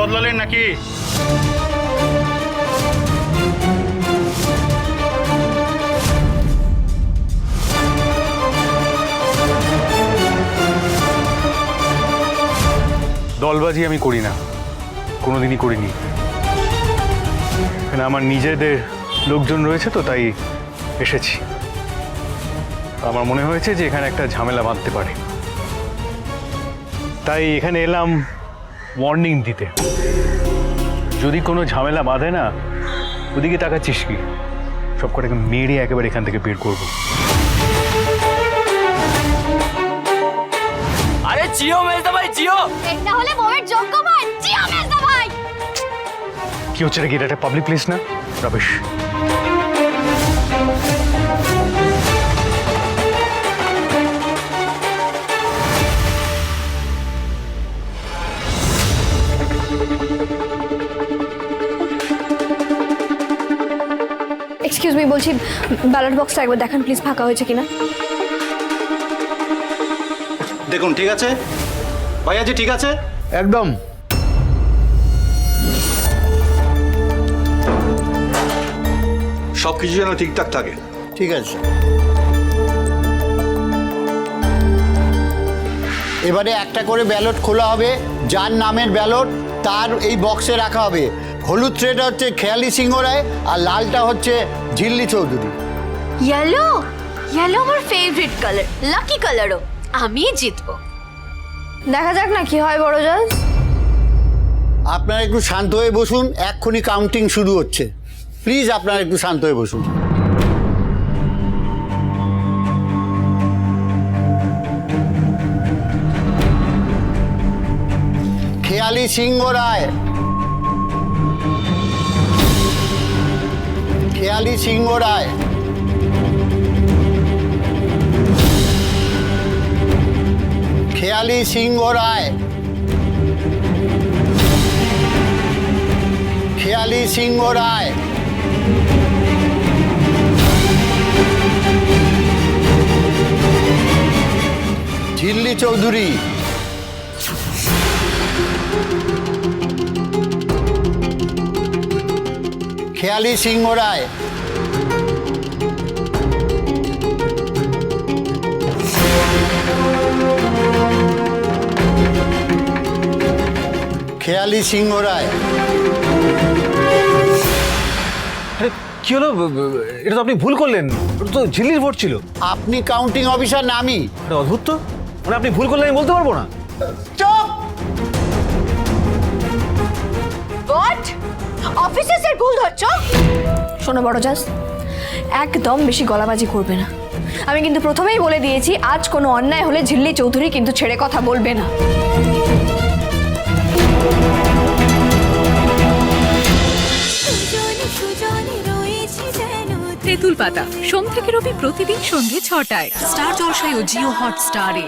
বদলালেন নাকি? দলবাজি আমি করি না, কোনোদিনই করিনি। এখানে আমার নিজেদের লোকজন রয়েছে তো, তাই এসেছি। আমার মনে হয়েছে যে এখানে একটা ঝামেলা বাঁধতে পারে, তাই এখানে এলাম ওয়ার্নিং দিতে। যদি কোনো ঝামেলা বাঁধে না, ওদিকে তাকাচ্ছিস কি? সব কটাকে মেরে একেবারে এখান থেকে বের করবো। আরে জিও মেজদা ভাই, জিও। এটা হলে বউয়ের যোগ্য ভাই, জিও মেজদা ভাই। কি হচ্ছে নাকি? এটা একটা পাবলিক প্লেস না? রবেশ, এক্সকিউজ মি, বলছি ব্যালট বক্সটা একবার দেখান প্লিজ, ফাঁকা হয়েছে কিনা। দেখুন, ঠিক আছে ভাইয়া জি, ঠিক আছে একদম। সবকিছু যেন ঠিকঠাক থাকে। ঠিক আছে, এবারে একটা করে ব্যালট খোলা হবে। যার নামের ব্যালট তার এই বক্সে রাখা হবে। হলুদ ট্রেটা হচ্ছে খেয়ালি সিংহ রায়, আর লালটা হচ্ছে ঝিল্লি চৌধুরী। ইয়েলো, ইয়েলো আমার ফেভারিট কালার, লাকি কালারও। আমি জিতবো। দেখা যাক না কি হয় বড় জাজ। আপনারা একটু শান্ত হয়ে বসুন, এক্ষুনি কাউন্টিং শুরু হচ্ছে। প্লিজ আপনারা একটু শান্ত হয়ে বসুন। খেয়ালি সিংহ রায়, খেয়ালি সিংহ রায়, খেয়ালি সিংহ রায়, খেয়ালি সিংহ রায়, ঝিল্লি চৌধুরী, খেয়ালি সিংহ রায়, খেয়ালি সিংহ রায়। আরে কি হলো? এটা তো আপনি ভুল করলেন, ওটা তো ঝিল্লির ভোট ছিল। আপনি কাউন্টিং অফিসার না আমি। এটা অদ্ভুত তো, মানে আপনি ভুল করলেন আমি বলতে পারবো না। চুপ! হোয়াট? অফিসার্সের ভুল ধরছো? শোনো বড় জাজ, একদম বেশি গলাবাজি করবে না। আমি কিন্তু প্রথমেই বলে দিয়েছি, আজ কোনো অন্যায় হলে ঝিল্লি চৌধুরী কিন্তু ছেড়ে কথা বলবে না। তেঁতুল পাতা সোম থেকে রবি প্রতিদিন সন্ধ্যে ৬টায় স্টার জলসায় ও জিও হটস্টারে।